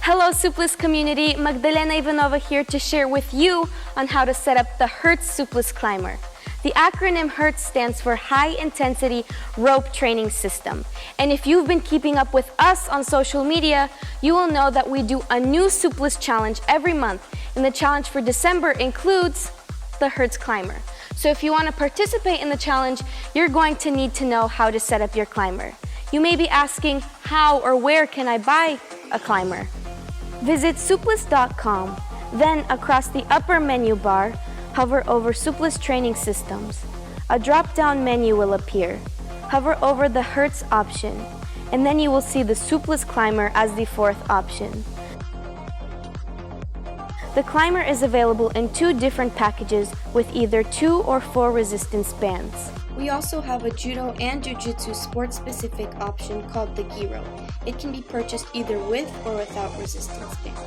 Hello Suples community, Magdalena Ivanova here to share with you on how to set up the H.I.R.T.S Suples Climber. The acronym H.I.R.T.S stands for High Intensity Rope Training System. And if you've been keeping up with us on social media, you will know that we do a new Suples challenge every month. And the challenge for December includes the H.I.R.T.S Climber. So if you want to participate in the challenge, you're going to need to know how to set up your climber. You may be asking, how or where can I buy a climber? Visit suples.com, then across the upper menu bar, hover over Suples Training Systems. A drop-down menu will appear. Hover over the H.I.R.T.S option, and then you will see the Suples Climber as the fourth option. The climber is available in 2 different packages with either 2 or 4 resistance bands. We also have a judo and jiu-jitsu sport-specific option called the Giro. It can be purchased either with or without resistance bands.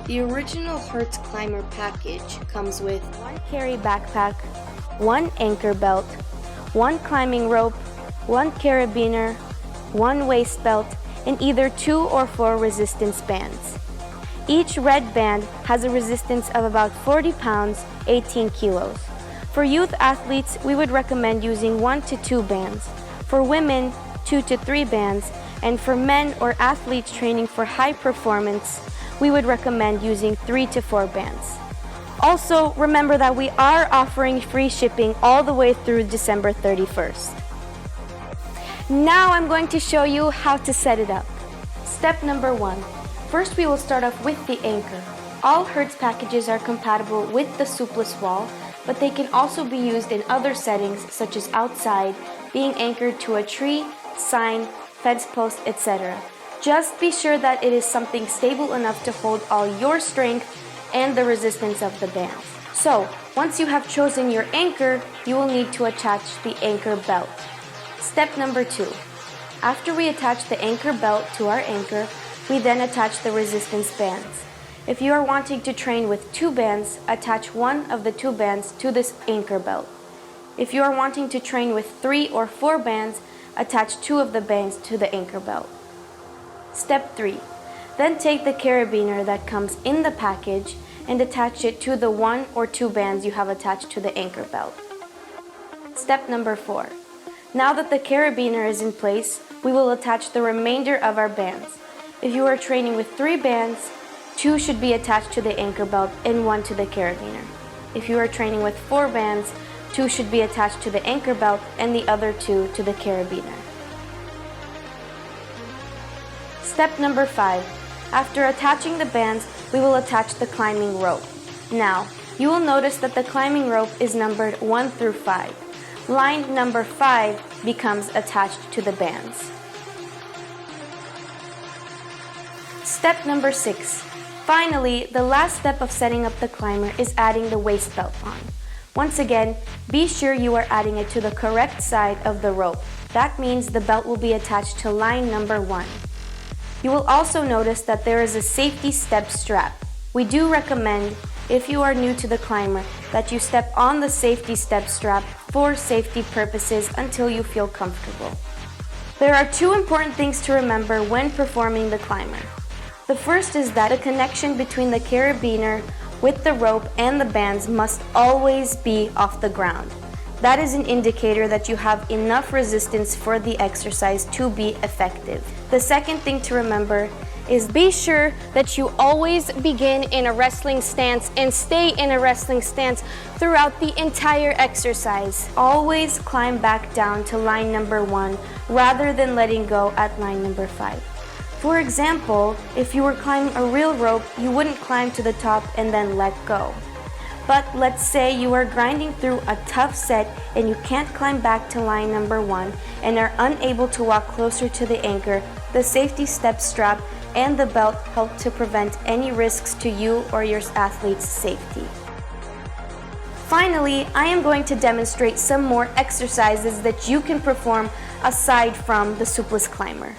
The original H.I.R.T.S climber package comes with 1 carry backpack, 1 anchor belt, 1 climbing rope, 1 carabiner, 1 waist belt, and either 2 or 4 resistance bands. Each red band has a resistance of about 40 pounds, 18 kilos. For youth athletes, we would recommend using 1 to 2 bands. For women, 2 to 3 bands. And for men or athletes training for high performance, we would recommend using 3 to 4 bands. Also, remember that we are offering free shipping all the way through December 31st. Now I'm going to show you how to set it up. Step number 1. First, we will start off with the anchor. All H.I.R.T.S packages are compatible with the Suples Wall, but they can also be used in other settings such as outside, being anchored to a tree, sign, fence post, etc. Just be sure that it is something stable enough to hold all your strength and the resistance of the bands. So, once you have chosen your anchor, you will need to attach the anchor belt. Step number 2. After we attach the anchor belt to our anchor, we then attach the resistance bands. If you are wanting to train with 2 bands, attach 1 of the 2 bands to this anchor belt. If you are wanting to train with 3 or 4 bands, attach 2 of the bands to the anchor belt. Step 3. Then take the carabiner that comes in the package and attach it to the 1 or 2 bands you have attached to the anchor belt. Step number 4. Now that the carabiner is in place, we will attach the remainder of our bands. If you are training with 3 bands, 2 should be attached to the anchor belt and 1 to the carabiner. If you are training with 4 bands, 2 should be attached to the anchor belt and the other 2 to the carabiner. Step number 5. After attaching the bands, we will attach the climbing rope. Now, you will notice that the climbing rope is numbered 1 through 5. Line number 5 becomes attached to the bands. Step number 6. Finally, the last step of setting up the climber is adding the waist belt on. Once again, be sure you are adding it to the correct side of the rope. That means the belt will be attached to line number 1. You will also notice that there is a safety step strap. We do recommend, if you are new to the climber, that you step on the safety step strap for safety purposes until you feel comfortable. There are 2 important things to remember when performing the climber. The first is that the connection between the carabiner with the rope and the bands must always be off the ground. That is an indicator that you have enough resistance for the exercise to be effective. The second thing to remember is be sure that you always begin in a wrestling stance and stay in a wrestling stance throughout the entire exercise. Always climb back down to line number 1 rather than letting go at line number 5. For example, if you were climbing a real rope, you wouldn't climb to the top and then let go. But let's say you are grinding through a tough set and you can't climb back to line number 1 and are unable to walk closer to the anchor, the safety step strap and the belt help to prevent any risks to you or your athlete's safety. Finally, I am going to demonstrate some more exercises that you can perform aside from the Suples Climber.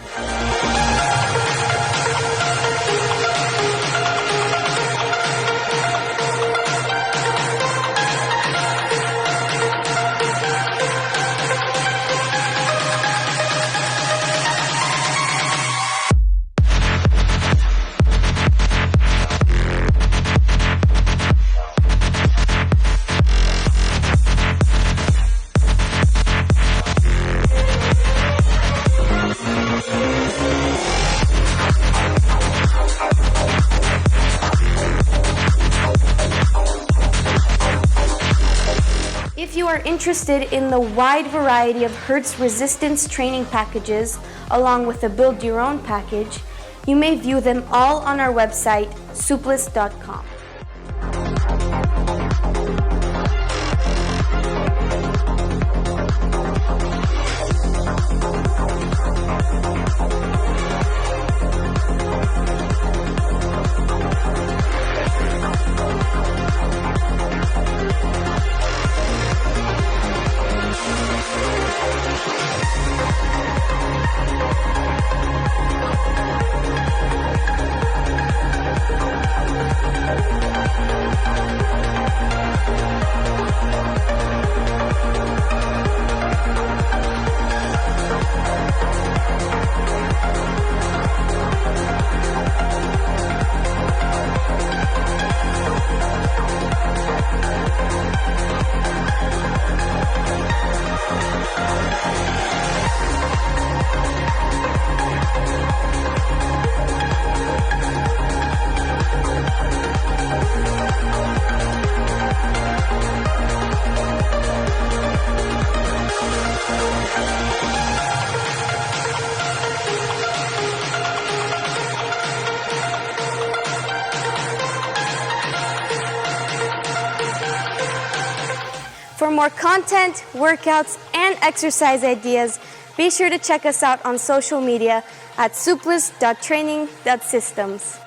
are interested in the wide variety of H.I.R.T.S resistance training packages, along with a build-your-own package, you may view them all on our website, suples.com. For more content, workouts, and exercise ideas, be sure to check us out on social media at suples.training.systems.